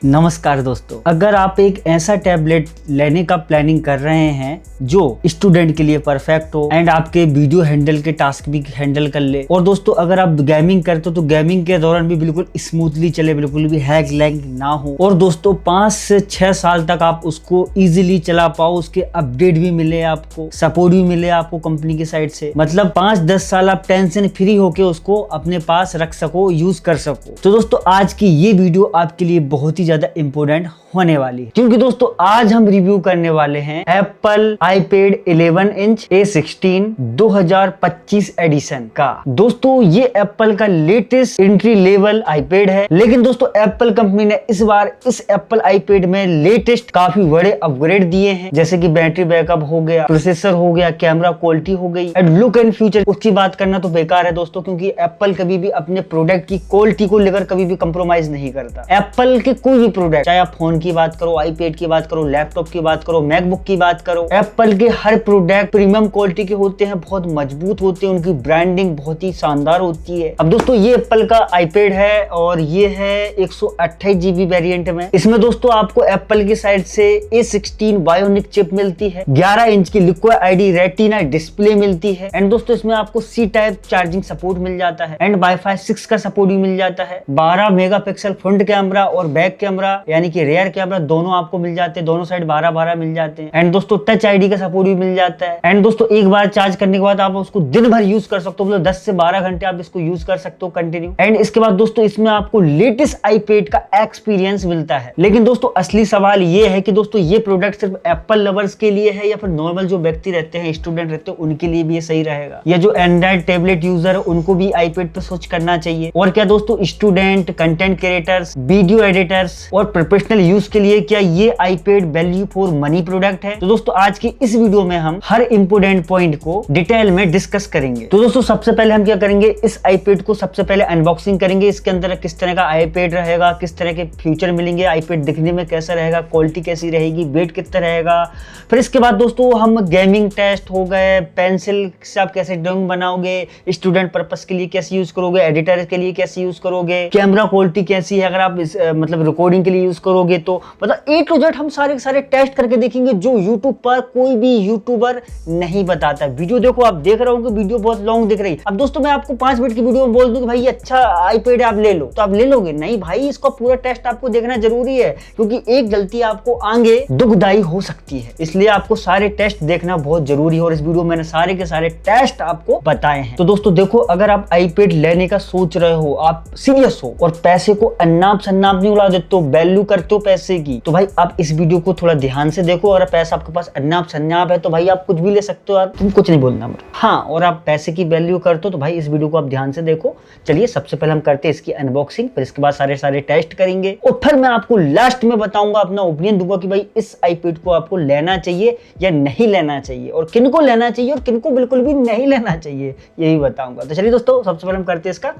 नमस्कार दोस्तों, अगर आप एक ऐसा टैबलेट लेने का प्लानिंग कर रहे हैं जो स्टूडेंट के लिए परफेक्ट हो एंड आपके वीडियो हैंडल के टास्क भी हैंडल कर ले, और दोस्तों अगर आप गेमिंग करते हो तो गेमिंग के दौरान भी बिल्कुल स्मूथली चले, बिल्कुल भी हैक लैग ना हो, और दोस्तों 5 से 6 साल तक आप उसको इजीली चला पाओ, उसके अपडेट भी मिले, आपको सपोर्ट भी मिले आपको कंपनी की साइड से। मतलब 5-10 साल आप टेंशन फ्री होके उसको अपने पास रख सको, यूज कर सको। तो दोस्तों आज की ये वीडियो आपके लिए बहुत ही ज्यादा इंपॉर्टेंट होने वाली है, क्योंकि दोस्तों आज हम रिव्यू करने वाले हैं Apple iPad 11 inch A16 2025 addition का। दोस्तों ये एप्पल का लेटेस्ट एंट्री लेवल आईपैड है, लेकिन दोस्तों एप्पल कंपनी ने इस बार इस एप्पल आईपैड में लेटेस्ट काफी बड़े अपग्रेड दिए हैं, जैसे कि बैटरी बैकअप हो गया, प्रोसेसर हो गया, कैमरा क्वालिटी हो गई एंड लुक एंड फ्यूचर। उसकी बात करना तो बेकार है दोस्तों, क्योंकि एप्पल कभी भी अपने प्रोडक्ट की क्वालिटी को लेकर कभी भी कंप्रोमाइज नहीं करता। एप्पल के कोई भी प्रोडक्ट, चाहे आप फोन की बात करो, आईपैड की बात करो, लैपटॉप की बात करो, मैकबुक की बात करो, एप्पल के हर प्रोडक्ट प्रीमियम क्वालिटी के होते हैं, बहुत मजबूत होते हैं, उनकी ब्रांडिंग बहुत ही शानदार होती है। अब दोस्तों ये एप्पल का आईपैड है और ये है 128 GB वेरिएंट में। इसमें दोस्तों आपको एप्पल की साइड से A16 बायोनिक चिप मिलती है, 11 इंच की लिक्विड ID रेटिना डिस्प्ले मिलती है एंड दोस्तों इसमें आपको C टाइप चार्जिंग सपोर्ट मिल जाता है एंड वाईफाई 6 का सपोर्ट भी मिल जाता है। 12 मेगापिक्सल फ्रंट कैमरा और बैक कैमरा यानी कि रेयर कैमरा दोनों आपको मिल जाते हैं, दोनों साइड 12-12 मिल जाते हैं एंड दोस्तों टच आईडी का सपोर्ट भी मिल जाता है एंड दोस्तों एक बार चार्ज करने के बाद आप उसको दिन भर यूज कर सकते हो, मतलब 10 से 12 घंटे आप इसको यूज कर सकते हो कंटिन्यू। एंड इसके बाद दोस्तों इसमें आपको लेटेस्ट आईपैड का एक्सपीरियंस मिलता है। लेकिन दोस्तों असली सवाल ये है कि दोस्तों ये प्रोडक्ट सिर्फ एप्पल लवर्स के लिए है या फिर नॉर्मल जो व्यक्ति रहते हैं, स्टूडेंट रहते हैं, उनके लिए भी ये सही रहेगा, या जो एंड्रॉइड टैबलेट यूजर है उनको भी आईपैड पे स्विच करना चाहिए। और क्या दोस्तों student, content creators, video editors और प्रोफेशनल यूज के लिए क्या ये iPad value for money product है? तो दोस्तों आज की इस वीडियो में हम हर इंपोर्टेंट पॉइंट को डिटेल में डिस्कस करेंगे। तो दोस्तों सबसे पहले हम क्या करेंगे, इस आईपैड को सबसे पहले अनबॉक्सिंग करेंगे, इसके अंदर किस तरह का आईपैड रहेगा, किस तरह के फीचर मिलेंगे, आईपैड दिखने में कैसा रहेगा, क्वालिटी कैसी रहेगी, वेट कितना रहेगा। फिर इसके बाद दोस्तों हम गेमिंग टेस्ट हो गए, पेंसिल से आप कैसे ड्राइंग बनाओगे, स्टूडेंट पर्पस के लिए कैसे यूज करोगे, एडिटर के लिए कैसे यूज करोगे, कैमरा क्वालिटी कैसी है अगर आप मतलब रिकॉर्डिंग के लिए यूज करोगे, तो मतलब A to Z हम सारे सारे टेस्ट करके देखेंगे जो यूट्यूब पर कोई भी यूट्यूबर नहीं बताता। वीडियो देखो, आप देख रहे हो कि वीडियो बहुत लॉन्ग दिख रही है। अब दोस्तों मैं आपको 5 मिनट की वीडियो में बोल दूं कि भाई अच्छा आईपैड आप ले लो, तो आप ले लोगे? नहीं भाई, इसका पूरा टेस्ट आपको देखना जरूरी है, क्योंकि एक गलती आपको आगे दुखदाई हो सकती है, इसलिए आपको सारे टेस्ट देखना बहुत जरूरी है और इस वीडियो में मैंने सारे के सारे टेस्ट आपको बताए हैं। तो दोस्तों देखो, अगर आप आईपैड लेने का सोच रहे हो, आप सीरियस हो और पैसे को अन्नाप शन्नाप नहीं उड़ा देते हो, वैल्यू करते हो पैसे की, तो भाई आप इस वीडियो को थोड़ा ध्यान से देखो। अगर पैसा आपके पास अन्नाप शन्नाप है तो भाई आप कुछ भी ले सकते हो, तुम कुछ नहीं बोलना मेरे। हाँ, और आप पैसे की वैल्यू करते हो तो भाई इस वीडियो को आप ध्यान से देखो। चलिए सबसे पहले हम करते हैं इसकी अनबॉक्सिंग, फिर इसके बाद सारे टेस्ट करेंगे और फिर मैं आपको लास्ट में बताऊंगा, अपना ओपिनियन दूंगा कि भाई इस आईपैड को आपको लेना चाहिए या नहीं लेना चाहिए, और किनको लेना चाहिए और किनको बिल्कुल भी नहीं लेना चाहिए, यही बताऊंगा। तो चलिए दोस्तों सबसे पहले हम करते हैं इसका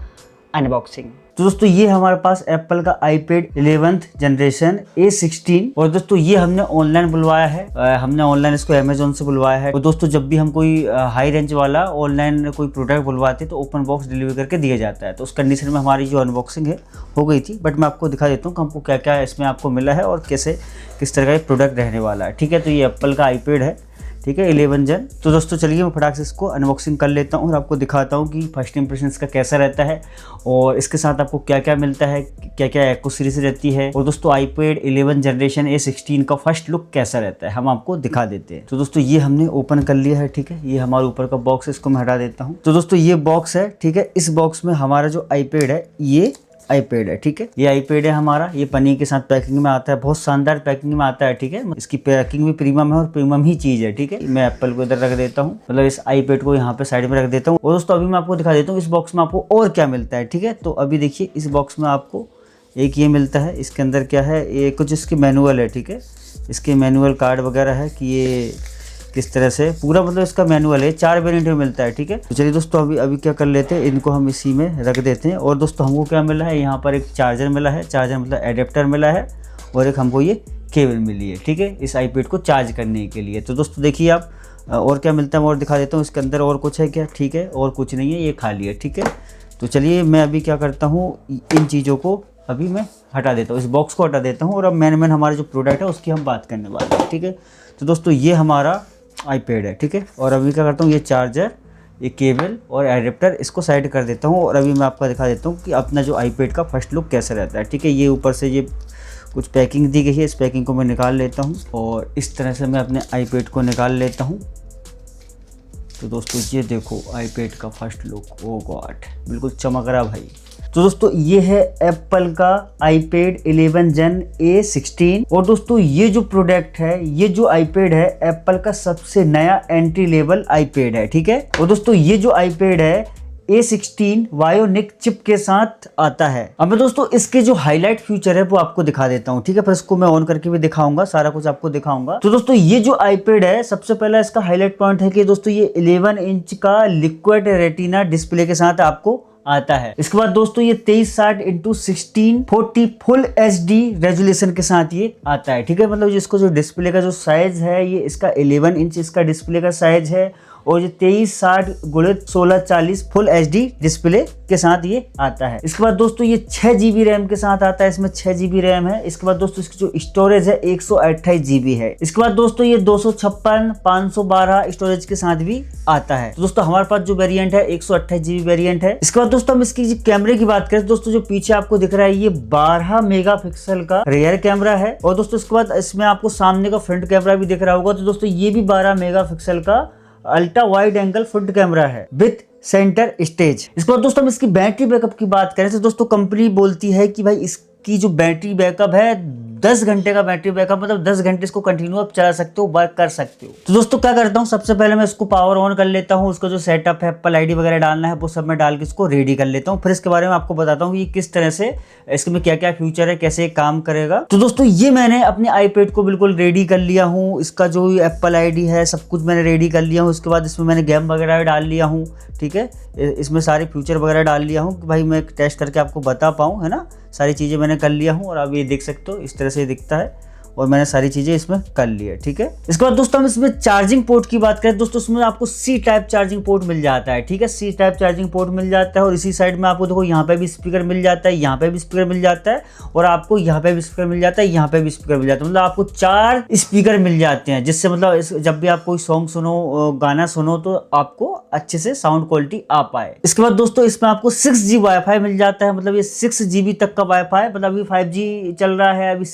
अनबॉक्सिंग। तो दोस्तों ये हमारे पास एप्पल का आईपैड 11th जनरेशन A16, और दोस्तों ये हमने ऑनलाइन बुलवाया है, हमने ऑनलाइन इसको अमेजोन से बुलवाया है। और दोस्तों जब भी हम कोई हाई रेंज वाला ऑनलाइन कोई प्रोडक्ट बुलवाते हैं तो ओपन बॉक्स डिलीवर करके दिया जाता है। तो उस कंडीशन में हमारी जो अनबॉक्सिंग है हो गई थी, बट मैं आपको दिखा देता हूँ कि हमको क्या क्या इसमें आपको मिला है और कैसे किस तरह का ये प्रोडक्ट रहने वाला है। ठीक है, तो ये एप्पल का आईपैड है, ठीक है, 11 जन। तो दोस्तों चलिए मैं फटाक से इसको अनबॉक्सिंग कर लेता हूँ और आपको दिखाता हूँ कि फर्स्ट इंप्रेशन इसका कैसा रहता है और इसके साथ आपको क्या क्या मिलता है, क्या क्या एक्सेसरीज रहती है, और दोस्तों आईपैड 11 जनरेशन A16 का फर्स्ट लुक कैसा रहता है हम आपको दिखा देते हैं। तो दोस्तों ये हमने ओपन कर लिया है, ठीक है, ये हमारे ऊपर का बॉक्स है, इसको मैं हटा देता हूँ। तो दोस्तों ये बॉक्स है, ठीक है, इस बॉक्स में हमारा जो आईपैड है ये आईपैड है, ठीक है, ये आईपैड है हमारा, ये पन्नी के साथ पैकिंग में आता है, बहुत शानदार पैकिंग में आता है, ठीक है, इसकी पैकिंग भी प्रीमियम है और प्रीमियम ही चीज है, ठीक है। मैं एप्पल को इधर रख देता हूँ, मतलब इस आईपैड को यहाँ पे साइड में रख देता हूँ। और दोस्तों अभी मैं आपको दिखा देता हूँ इस बॉक्स में आपको और क्या मिलता है, ठीक है। तो अभी देखिए इस बॉक्स में आपको एक ये मिलता है, इसके अंदर क्या है, ये कुछ इसकी मैनुअल है, ठीक है, इसके मैनुअल कार्ड वगैरह है कि ये किस तरह से पूरा, मतलब इसका मैनुअल है, 4 वेरिएंट में मिलता है, ठीक है। तो चलिए दोस्तों अभी क्या कर लेते हैं, इनको हम इसी में रख देते हैं। और दोस्तों हमको क्या मिला है, यहाँ पर एक चार्जर मिला है, चार्जर मतलब एडेप्टर मिला है, और एक हमको ये केबल मिली है, ठीक है, इस आईपैड को चार्ज करने के लिए। तो दोस्तों देखिए आप और क्या मिलता है मैं और दिखा देता हूँ, इसके अंदर और कुछ है क्या, ठीक है, और कुछ नहीं है, ये खाली है, ठीक है। तो चलिए मैं अभी क्या करता हूँ, इन चीज़ों को अभी मैं हटा देता हूँ, इस बॉक्स को हटा देता हूँ और अब मैन हमारा जो प्रोडक्ट है उसकी हम बात करने वाले हैं। ठीक है, तो दोस्तों ये हमारा आईपैड है। ठीक है, और अभी क्या करता हूँ, ये चार्जर, ये केबल और एडेप्टर इसको साइड कर देता हूँ और अभी मैं आपको दिखा देता हूँ कि अपना जो आईपैड का फर्स्ट लुक कैसा रहता है। ठीक है, ये ऊपर से ये कुछ पैकिंग दी गई है, इस पैकिंग को मैं निकाल लेता हूँ और इस तरह से मैं अपने आईपैड को निकाल लेता हूँ। तो दोस्तों ये देखो आईपैड का फर्स्ट लुक, ओ गॉड बिल्कुल चमक रहा भाई। तो दोस्तों ये है एप्पल का आईपैड 11 Gen A16 और दोस्तों ये जो प्रोडक्ट है, ये जो आईपैड है एप्पल का सबसे नया एंट्री लेवल आईपैड है। ठीक है, और दोस्तों ये जो आईपैड है A16 बायोनिक चिप के साथ आता है। अब मैं दोस्तों इसके जो हाईलाइट फीचर है वो आपको दिखा देता हूँ। ठीक है, फिर इसको मैं ऑन करके भी दिखाऊंगा, सारा कुछ आपको दिखाऊंगा। तो दोस्तों ये जो आईपैड है, सबसे पहला इसका हाईलाइट पॉइंट है कि दोस्तों ये 11 इंच का लिक्विड रेटिना डिस्प्ले के साथ आपको आता है। इसके बाद दोस्तों ये 2360x1640 फुल HD रेजोल्यूशन के साथ ये आता है। ठीक है, मतलब इसको जो डिस्प्ले का जो साइज है, ये इसका 11 इंच इसका डिस्प्ले का साइज है और ये 2360x1640 फुल HD डिस्प्ले के साथ ये आता है। इसके बाद दोस्तों ये 6 GB रैम के साथ आता है, इसमें 6 GB रैम है। इसके बाद दोस्तों इसकी जो स्टोरेज है 128 GB है। इसके बाद दोस्तों ये 256 512 स्टोरेज के साथ भी आता है। तो दोस्तों हमारे पास जो वेरिएंट है 128 GB वेरिएंट है। इसके बाद दोस्तों हम इसकी कैमरे की बात करें, दोस्तों जो पीछे आपको दिख रहा है ये 12 मेगापिक्सल का रियर कैमरा है और दोस्तों इसके बाद इसमें आपको सामने का फ्रंट कैमरा भी दिख रहा होगा। तो दोस्तों ये भी 12 मेगापिक्सल का ultra wide angle front camera है विथ सेंटर स्टेज। इसके बाद दोस्तों हम इसकी बैटरी बैकअप की बात करें तो दोस्तों कंपनी बोलती है कि भाई इसकी जो बैटरी बैकअप है 10 घंटे का बैटरी बैकअप, मतलब 10 घंटे इसको कंटिन्यू आप चला सकते हो, वर्क कर सकते हो। तो दोस्तों क्या करता हूँ, सबसे पहले मैं इसको पावर ऑन कर लेता हूँ, उसका जो सेटअप है एप्पल आईडी वगैरह डालना है वो सब मैं डाल के इसको रेडी कर लेता हूँ। फिर इसके बारे में आपको बताता हूँ ये किस तरह से, इसमें क्या क्या फ्यूचर है, कैसे ये काम करेगा। तो दोस्तों ये मैंने अपने आईपैड को बिल्कुल रेडी कर लिया हूँ, इसका जो एप्पल आईडी है सब कुछ मैंने रेडी कर लिया हूँ। उसके बाद इसमें मैंने गेम वगैरह डाल लिया हूँ। ठीक है, इसमें सारे फ्यूचर वगैरह डाल लिया हूँ कि भाई मैं टेस्ट करके आपको बता पाऊँ, है ना। सारी चीज़ें मैंने कर लिया हूँ और आप ये देख सकते हो इस तरह से दिखता है और मैंने सारी चीजें इसमें कर ली है। ठीक है, इसके बाद दोस्तों हम इसमें चार्जिंग पोर्ट की बात करें दोस्तों, इसमें आपको C टाइप चार्जिंग पोर्ट मिल जाता है। ठीक है, C टाइप चार्जिंग पोर्ट मिल जाता है और इसी साइड में आपको देखो यहाँ पे भी स्पीकर मिल जाता है, यहाँ पे भी स्पीकर मिल जाता है और आपको यहाँ पे भी स्पीकर मिल जाता है, यहाँ पे भी स्पीकर मिल जाता है। मतलब आपको 4 स्पीकर मिल जाते हैं, जिससे मतलब जब भी आप कोई सॉन्ग सुनो, गाना सुनो तो आपको अच्छे से साउंड क्वालिटी आ पाए। इसके बाद दोस्तों इसमें आपको 6G वाईफाई मिल जाता है, मतलब ये 6 GB तक का वाईफाई, मतलब अभी 5G चल रहा है, अभी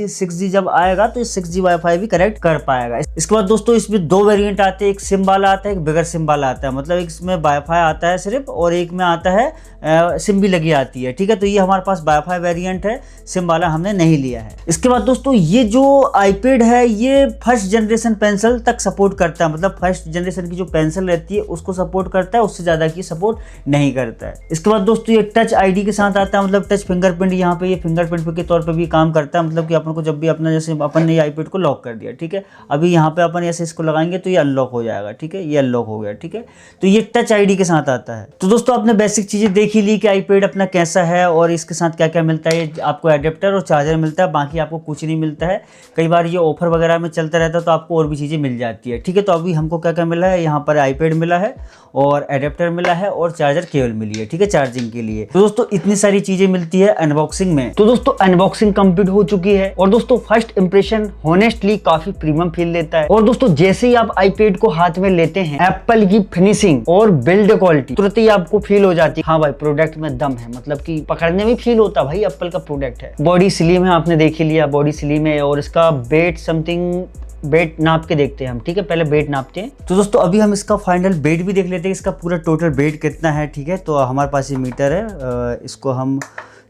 6G जब आएगा तो 6G वाईफाई भी कनेक्ट कर पाएगा। इसके बाद दोस्तों इसमें 2 वेरिएंट आते हैं, एक सिम वाला आता है, एक बगैर सिम वाला आता है। मतलब एक इसमें वाईफाई आता है सिर्फ और एक में आता है सिम भी लगी आती है। ठीक है, तो ये हमारे पास वाईफाई वेरिएंट है, सिम वाला हमने नहीं लिया है। इसके बाद दोस्तों ये जो आईपैड है ये फर्स्ट जनरेशन पेंसिल तक सपोर्ट करता है, मतलब फर्स्ट जनरेशन की जो पेंसिल रहती है उसको सपोर्ट करता है, उससे ज्यादा की सपोर्ट नहीं करता है। इसके बाद दोस्तों ये टच आईडी के साथ आता है, मतलब टच फिंगरप्रिंट, यहाँ पे ये फिंगरप्रिंट के तौर पर भी काम करता है। मतलब कि अपन को जब भी अपना जैसे अपन ने आईपैड को लॉक कर दिया, ठीक है, अभी यहाँ पे अपन ऐसे इसको लगाएंगे तो ये अनलॉक हो जाएगा। ठीक है, ये अनलॉक हो गया। ठीक है, तो ये टच आईडी के साथ आता है। तो दोस्तों आपने बेसिक चीजें देख ही ली कि आईपैड अपना कैसा है और इसके साथ क्या क्या मिलता है। आपको एडेप्टर और चार्जर मिलता है, बाकी आपको कुछ नहीं मिलता है। कई बार ये ऑफर वगैरह में चलता रहता है तो आपको और भी चीजें मिल जाती है। ठीक है, तो अभी हमको क्या क्या मिला है, यहाँ पर आईपैड मिला है और एडेप्टर मिला है और चार्जर केबल मिली है। ठीक है, चार्जिंग के लिए। तो दोस्तों इतनी सारी चीजें मिलती है अनबॉक्सिंग में। तो दोस्तों अनबॉक्सिंग कंप्लीट हो चुकी है और दोस्तों फर्स्ट इंप्रेशन होनेस्टली काफी प्रीमियम फील देता है। और दोस्तों जैसे ही आप आईपैड को हाथ में लेते हैं, एप्पल की फिनिशिंग और बिल्ड क्वालिटी तुरंत ही आपको फील हो जाती है, हाँ भाई प्रोडक्ट में दम है, मतलब कि पकड़ने में फील होता है भाई एप्पल का प्रोडक्ट है। बॉडी स्लिम है, आपने देख ही लिया, बॉडी स्लिम है और इसका वेट समथिंग, वेट नाप के देखते हैं हम। ठीक है, पहले वेट नापते हैं। तो दोस्तों अभी हम इसका फाइनल वेट भी देख लेते हैं, इसका पूरा टोटल वेट कितना है। ठीक है, तो हमारे पास ये मीटर है, इसको हम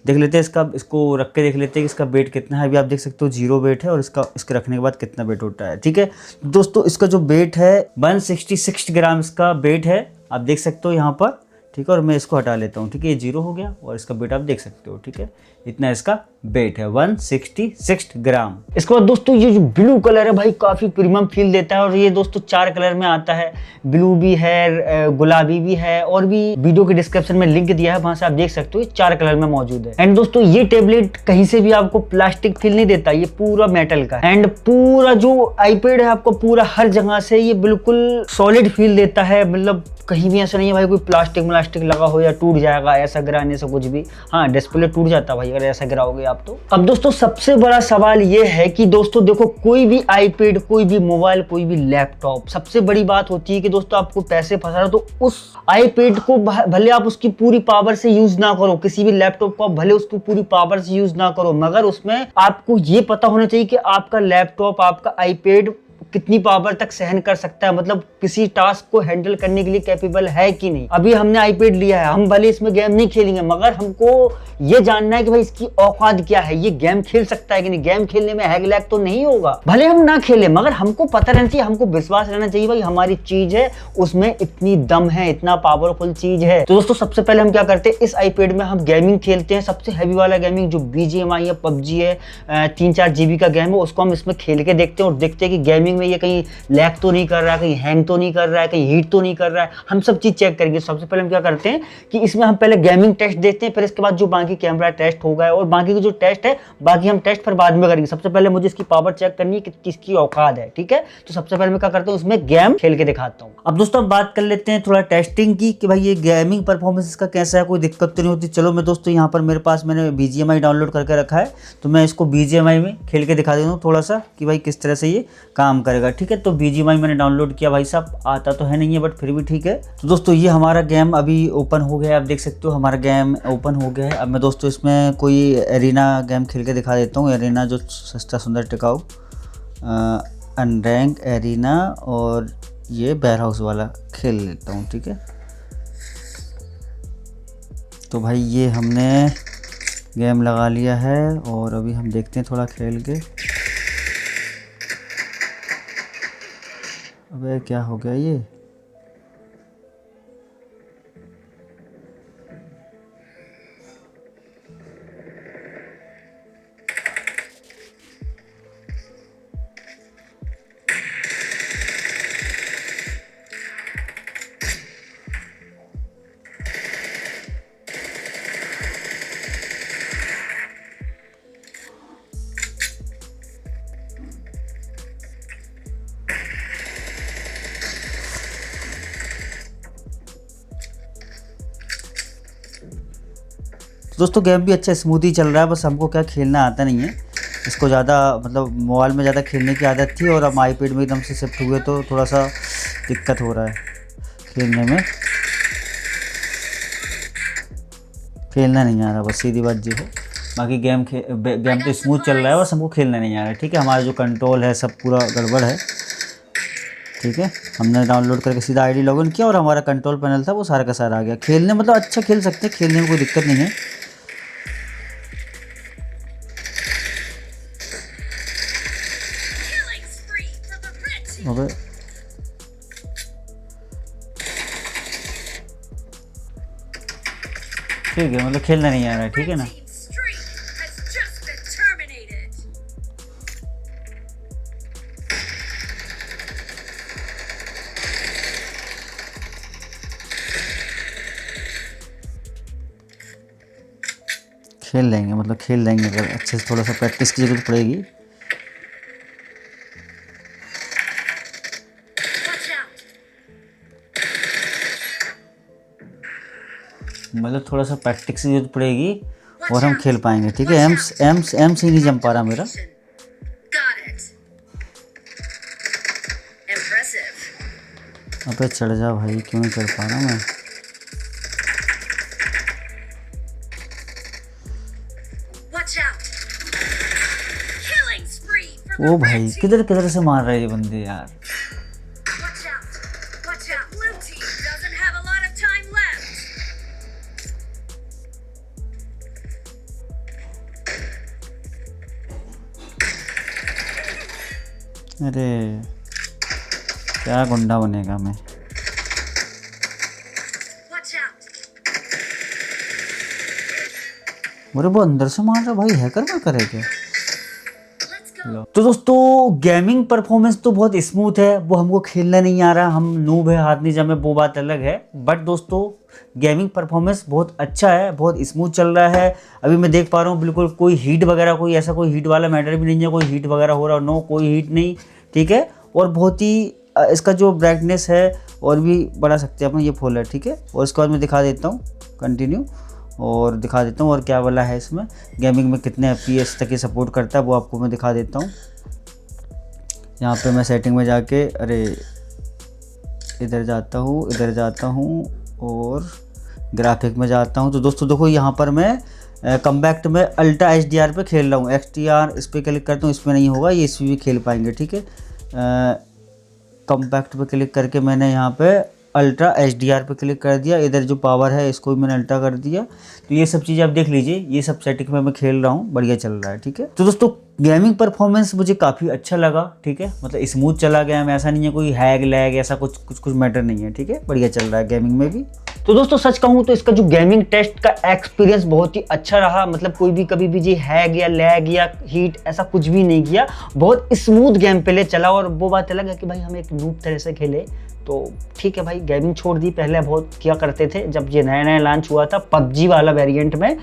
देख लेते हैं, इसको रख के देख लेते हैं कि इसका वेट कितना है। अभी आप देख सकते हो 0 वेट है और इसके रखने के बाद कितना वेट होता है। ठीक है दोस्तों, इसका जो वेट है 166 ग्राम इसका वेट है, आप देख सकते हो यहाँ पर। ठीक है, और मैं इसको हटा लेता हूँ। ठीक है, ये 0 हो गया और इसका वेट आप देख सकते हो। ठीक है, इतना इसका वेट है 166 ग्राम। इसके बाद दोस्तों ये जो ब्लू कलर है भाई काफी प्रीमियम फील देता है और ये दोस्तों 4 कलर में आता है, ब्लू भी है, गुलाबी भी है और भी वीडियो के डिस्क्रिप्शन में लिंक दिया है, वहां से आप देख सकते हो, 4 कलर में मौजूद है। एंड दोस्तों ये टेबलेट कहीं से भी आपको प्लास्टिक फील नहीं देता, ये पूरा मेटल का है। एंड पूरा जो आईपैड है आपको पूरा हर जगह से ये बिल्कुल सॉलिड फील देता है, मतलब कहीं भी ऐसा नहीं है भाई कोई प्लास्टिक लगा हो या टूट जाएगा, ऐसा गिराने से कुछ भी। हाँ, डिस्प्ले टूट जाता है भाई भाई अगर ऐसा गिराओगे आप तो। अब दोस्तों सबसे बड़ा सवाल ये है कि दोस्तों देखो, कोई भी आईपैड, कोई भी मोबाइल, कोई भी लैपटॉप, सबसे बड़ी बात होती है कि दोस्तों आपको पैसे फंसा रहे तो उस आईपैड को भले आप उसकी पूरी पावर से यूज ना करो, किसी भी लैपटॉप को आप भले उसको पूरी पावर से यूज ना करो, मगर उसमें आपको ये पता होना चाहिए कि आपका लैपटॉप, आपका आईपैड कितनी पावर तक सहन कर सकता है, मतलब किसी टास्क को हैंडल करने के लिए कैपेबल है कि नहीं। अभी हमने आईपैड लिया है, हम भले इसमें गेम नहीं खेलेंगे, मगर हमको ये जानना है कि भाई इसकी औकात क्या है, ये गेम खेल सकता है कि नहीं। गेम खेलने में हैक लैग तो नहीं होगा, भले हम ना खेले, मगर हमको पता रहना चाहिए, हमको विश्वास रहना चाहिए भाई हमारी चीज है उसमें इतनी दम है, इतना पावरफुल चीज है। तो दोस्तों सबसे पहले हम क्या करते हैं, इस आईपैड में हम गेमिंग खेलते हैं, सबसे हैवी वाला गेमिंग जो BGMI है, PUBG है, 3-4 GB का गेम है, उसको हम इसमें खेल के देखते हैं और देखते हैं कि गेमिंग में ये कहीं लैग तो नहीं कर रहा है, कहीं हैंग तो नहीं कर रहा है, कहीं हीट तो नहीं कर रहा है। हम सब चीज चेक करेंगे। सबसे पहले हम क्या करते हैं कि इसमें हम पहले गेमिंग टेस्ट देखते हैं, फिर इसके बाद जो बाकी कैमरा टेस्ट होगा और बाकी के जो टेस्ट है, बाकी हम टेस्ट फिर बाद में करेंगे। सबसे पहले मुझे इसकी पावर चेक करनी है कि किसकी औकात है, ठीक है। तो सबसे पहले मैं क्या करता हूँ, उसमें गेम खेल के दिखाता हूँ। अब दोस्तों बात कर लेते हैं थोड़ा टेस्टिंग की कि भाई ये गेमिंग परफॉर्मेंस इसका कैसा है, कोई दिक्कत तो नहीं होती। चलो मैं दोस्तों यहाँ पर मेरे पास मैंने BGMI डाउनलोड करके रखा है, तो मैं इसको BGMI में खेल के दिखा देता हूँ थोड़ा सा कि भाई किस तरह से ये काम करेगा, ठीक है। तो BGMI मैंने डाउनलोड किया, भाई साहब आता तो है नहीं है बट फिर भी ठीक है। तो दोस्तों ये हमारा गेम अभी ओपन हो गया है, आप देख सकते हो हमारा गेम ओपन हो गया है। अब मैं दोस्तों इसमें कोई एरिना गेम खेल के दिखा देता हूँ, एरिना जो सस्ता सुंदर टिकाऊ अनरैंक एरिना और ये वेयर हाउस वाला खेल लेता हूँ, ठीक है। तो भाई ये हमने गेम लगा लिया है और अभी हम देखते हैं थोड़ा खेल के। अबे क्या हो गया ये, दोस्तों गेम भी अच्छा स्मूथली चल रहा है, बस हमको क्या खेलना आता नहीं है। इसको ज़्यादा मतलब मोबाइल में ज़्यादा खेलने की आदत थी और अब आईपैड में एकदम से शिफ्ट हुए तो थोड़ा सा दिक्कत हो रहा है खेलने में, खेलना नहीं आ रहा बस सीधी बात जी है। बाकी गेम तो स्मूथ चल रहा है, बस हमको खेलना नहीं आ रहा है, ठीक है। हमारा जो कंट्रोल है सब पूरा गड़बड़ है, ठीक है। हमने डाउनलोड करके सीधा आईडी लॉगिन किया और हमारा कंट्रोल पैनल था वो सारा का सारा आ गया। खेलने मतलब अच्छा खेल सकते हैं, खेलने में कोई दिक्कत नहीं है। ओके ठीक है, मतलब खेलना नहीं आ रहा है, ठीक है ना। खेल लेंगे, मतलब खेल लेंगे, अगर अच्छे से थोड़ा सा प्रैक्टिस की जरूरत पड़ेगी। मतलब थोड़ा सा प्रैक्टिस की जरूरत पड़ेगी और हम खेल पाएंगे, ठीक है। एम से ही नहीं जम पा रहा मेरा। अबे चढ़ जा भाई, क्यों नहीं चढ़ पा रहा मैं। ओ भाई किधर किधर से मार रहे ये बंदे यार। अरे क्या गुंडा बनेगा मैं। अरे वो अंदर से मार रहा भाई, हैकर ना करे क्या। तो दोस्तों गेमिंग परफॉर्मेंस तो बहुत स्मूथ है, वो हमको खेलना नहीं आ रहा, हम नूब है, हाथ नहीं जमे, वो बात अलग है। बट दोस्तों गेमिंग परफॉर्मेंस बहुत अच्छा है, बहुत स्मूथ चल रहा है। अभी मैं देख पा रहा हूँ बिल्कुल कोई हीट वगैरह, कोई ऐसा कोई हीट वाला मैटर भी नहीं है, कोई हीट वगैरह हो रहा, नो कोई हीट नहीं, ठीक है। और बहुत ही इसका जो ब्राइटनेस है और भी बढ़ा सकते हैं अपन, ये फुल है, ठीक है। और इसके बाद मैं दिखा देता हूँ कंटिन्यू, और दिखा देता हूँ और क्या वाला है इसमें, गेमिंग में कितने FPS तक ये सपोर्ट करता है वो आपको मैं दिखा देता हूँ। यहाँ पे मैं सेटिंग में जाके इधर जाता हूँ और ग्राफिक में जाता हूँ। तो दोस्तों देखो यहाँ पर मैं कम्पैक्ट में अल्ट्रा HDR पे खेल रहा हूँ। XDR इस पर क्लिक करता हूँ, इसमें नहीं होगा, ये इसमें भी खेल पाएंगे, ठीक है। कम्पैक्ट पे क्लिक करके मैंने यहाँ पे अल्ट्रा HDR पे क्लिक कर दिया। इधर जो पावर है इसको भी मैंने अल्ट्रा कर दिया। तो ये सब चीज़ें आप देख लीजिए, ये सब सेटिंग में मैं खेल रहा हूँ, बढ़िया चल रहा है, ठीक है। तो दोस्तों गेमिंग परफॉर्मेंस मुझे काफ़ी अच्छा लगा, ठीक है, मतलब स्मूथ चला गया मैं, ऐसा नहीं है कोई हैग लैग ऐसा कुछ मैटर नहीं है, ठीक है, बढ़िया चल रहा है गेमिंग में भी। तो दोस्तों सच कहूँ तो इसका जो गेमिंग टेस्ट का एक्सपीरियंस बहुत ही अच्छा रहा, मतलब कोई भी कभी भी जी हैग या लैग या हीट ऐसा कुछ भी नहीं किया, बहुत स्मूथ गेम प्ले चला। और वो बात अलग है कि भाई हम एक नूब तरह से खेले तो ठीक है भाई, गेमिंग छोड़ दी, पहले बहुत किया करते थे जब ये नया नया लॉन्च हुआ था PUBG वाला वेरिएंट में।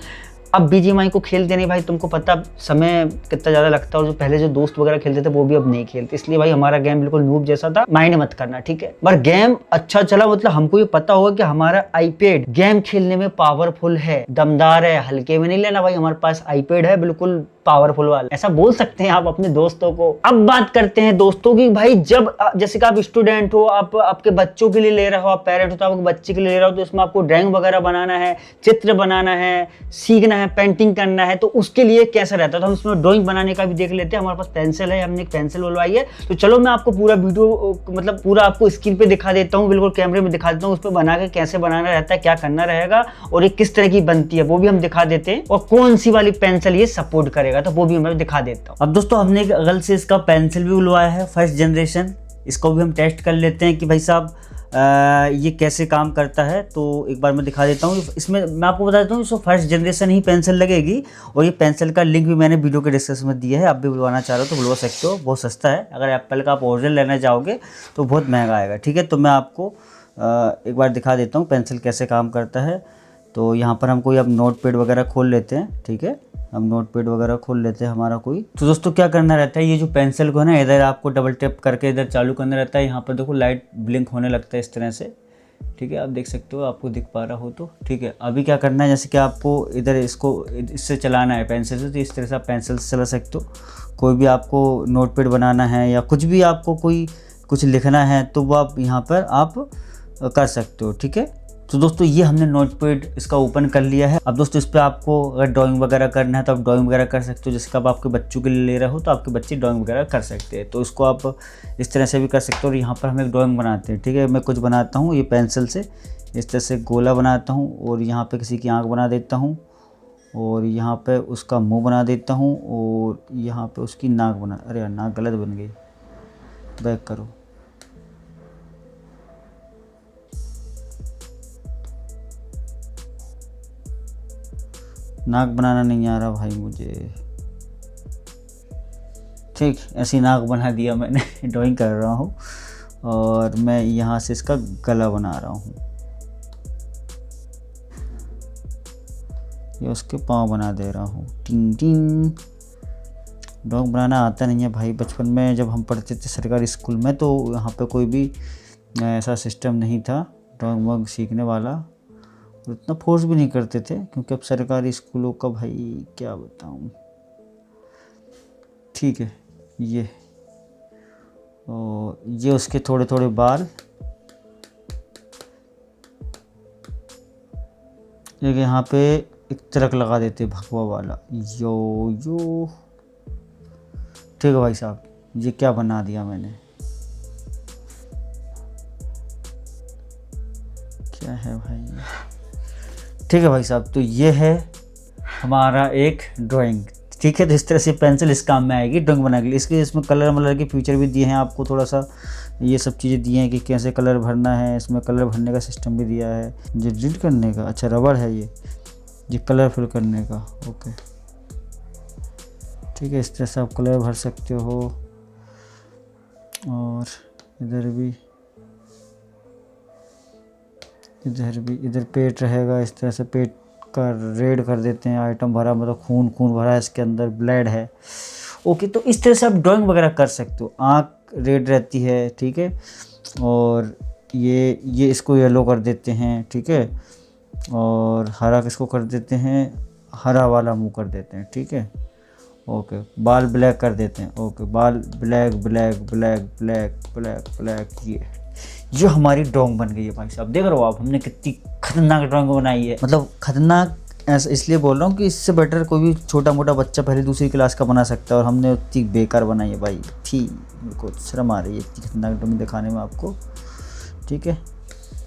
अब BGMI को खेलते नहीं भाई, तुमको पता समय कितना ज़्यादा लगता है, और जो पहले जो दोस्त वगैरह खेलते थे वो भी अब नहीं खेलते, इसलिए भाई हमारा गेम बिल्कुल नूब जैसा था, माइंड मत करना, ठीक है। पर गेम अच्छा चला, मतलब हमको ये पता होगा कि हमारा iPad गेम खेलने में पावरफुल है, दमदार है, हल्के में नहीं लेना भाई, हमारे पास iPad है बिल्कुल पावरफुल वाला, ऐसा बोल सकते हैं आप अपने दोस्तों को। अब बात करते हैं दोस्तों की, भाई जब जैसे कि आप स्टूडेंट हो, आप आपके बच्चों के लिए ले रहे हो, आप पेरेंट हो तो आपके बच्चे के लिए ले रहे हो, तो इसमें आपको ड्राइंग वगैरह बनाना है, चित्र बनाना है, सीखना है, पेंटिंग करना है, तो उसके लिए कैसा रहता है, तो हम इसमें ड्राइंग बनाने का भी देख लेते हैं। हमारे पास पेंसिल है, हमने एक पेंसिल बुलवाई है, तो चलो मैं आपको पूरा वीडियो मतलब पूरा आपको स्क्रीन पे दिखा देता हूँ, बिल्कुल कैमरे में दिखा देता हूँ, उस पर बना के कैसे बनाना रहता है, क्या करना रहेगा और ये किस तरह की बनती है वो भी हम दिखा देते हैं, और कौन सी वाली पेंसिल ये सपोर्ट करेगा तो वो भी मैं दिखा देता हूँ। अब दोस्तों हमने एक अगल से इसका पेंसिल भी बुलवाया है, फर्स्ट जनरेशन, इसको भी हम टेस्ट कर लेते हैं कि भाई साहब ये कैसे काम करता है। तो एक बार मैं दिखा देता हूँ, इसमें मैं आपको बता देता हूँ इसको फर्स्ट जनरेशन ही पेंसिल लगेगी, और ये पेंसिल का लिंक भी मैंने वीडियो के डिस्क्रिप्शन में दिया है, आप भी बुलवाना चाह रहे हो तो बुलवा सकते हो, बहुत सस्ता है। अगर एप्पल का आप ओरिजिनल लेना चाहोगे तो बहुत महंगा आएगा, ठीक है। तो मैं आपको एक बार दिखा देता हूँ पेंसिल कैसे काम करता है। तो यहाँ पर हम कोई अब नोट पैड वगैरह खोल लेते हैं, ठीक है, हम नोट पैड वगैरह खोल लेते हैं हमारा कोई। तो दोस्तों क्या करना रहता है, ये जो पेंसिल को है ना, इधर आपको डबल टैप करके इधर चालू करना रहता है, यहाँ पर देखो लाइट ब्लिंक होने लगता है इस तरह से, ठीक है, आप देख सकते हो, आपको दिख पा रहा हो तो ठीक है। अभी क्या करना है, जैसे कि आपको इधर इसको इससे चलाना है पेंसिल से, तो इस तरह से आप पेंसिल से चला सकते हो। कोई भी आपको नोट पैड बनाना है या कुछ भी आपको कोई कुछ लिखना है तो वो आप यहाँ पर आप कर सकते हो, ठीक है। तो दोस्तों ये हमने नोटपैड इसका ओपन कर लिया है। अब दोस्तों इस पर आपको अगर ड्राइंग वगैरह करना है तो आप ड्राइंग वगैरह कर सकते हो, जैसे कि आप आपके बच्चों के लिए ले रहे हो तो आपके बच्चे ड्राइंग वगैरह कर सकते हैं, तो इसको आप इस तरह से भी कर सकते हो। और यहाँ पर हम एक ड्राइंग बनाते हैं, ठीक है, मैं कुछ बनाता हूँ ये पेंसिल से, इस तरह से गोला बनाता हूँ, और यहाँ पर किसी की आँख बना देता हूँ, और यहाँ पर उसका मुँह बना देता हूँ, और यहाँ पर उसकी नाक बना, अरे यार नाक गलत बन गई, बैक करो। नाक बनाना नहीं आ रहा भाई मुझे, ठीक, ऐसी नाक बना दिया मैंने ड्राइंग कर रहा हूँ, और मैं यहाँ से इसका गला बना रहा हूँ, ये उसके पाँव बना दे रहा हूँ, टिंग टिंग। ड्राइंग बनाना आता नहीं है भाई, बचपन में जब हम पढ़ते थे सरकारी स्कूल में तो यहाँ पे कोई भी ऐसा सिस्टम नहीं था ड्राइंग वाइंग सीखने वाला, और इतना फोर्स भी नहीं करते थे, क्योंकि अब सरकारी स्कूलों का भाई क्या बताऊँ, ठीक है। ये और ये उसके थोड़े थोड़े बाल, एक यहाँ पे एक तिलक लगा देते भगवा वाला, यो यो, ठीक है भाई साहब, ये क्या बना दिया मैंने, क्या है भाई, ठीक है भाई साहब। तो ये है हमारा एक ड्राइंग, ठीक है। तो इस तरह से पेंसिल इस काम में आएगी ड्राइंग बनाने के लिए। इसके इसमें कलर मलर के फीचर भी दिए हैं आपको, थोड़ा सा ये सब चीज़ें दिए हैं कि कैसे कलर भरना है, इसमें कलर भरने का सिस्टम भी दिया है, ये रीड करने का, अच्छा रबड़ है ये कलर फिल करने का, ओके, ठीक है। इस तरह से आप कलर भर सकते हो, और इधर भी इधर पेट रहेगा, इस तरह से पेट का रेड कर देते हैं, आइटम भरा मतलब खून भरा है इसके अंदर, ब्लड है, ओके। तो इस तरह से आप ड्राइंग वगैरह कर सकते हो। आँख रेड रहती है, ठीक है, और ये इसको येलो कर देते हैं, ठीक है, और हरा किसको कर देते हैं, हरा वाला मुंह कर देते हैं, ठीक है। ओके, बाल ब्लैक कर देते हैं। ओके, बाल black black black black black black. ये हमारी ड्राइंग बन गई है भाई साहब, देख रहे हो आप, हमने कितनी खतरनाक ड्राइंग बनाई है। मतलब खतरनाक ऐसा इसलिए बोल रहा हूँ कि इससे बेटर कोई भी छोटा मोटा बच्चा पहले दूसरी क्लास का बना सकता है, और हमने उतनी बेकार बनाई है भाई। ठीक, मेरे को शर्म आ रही है इतनी खतरनाक ड्राइंग दिखाने में आपको, ठीक है।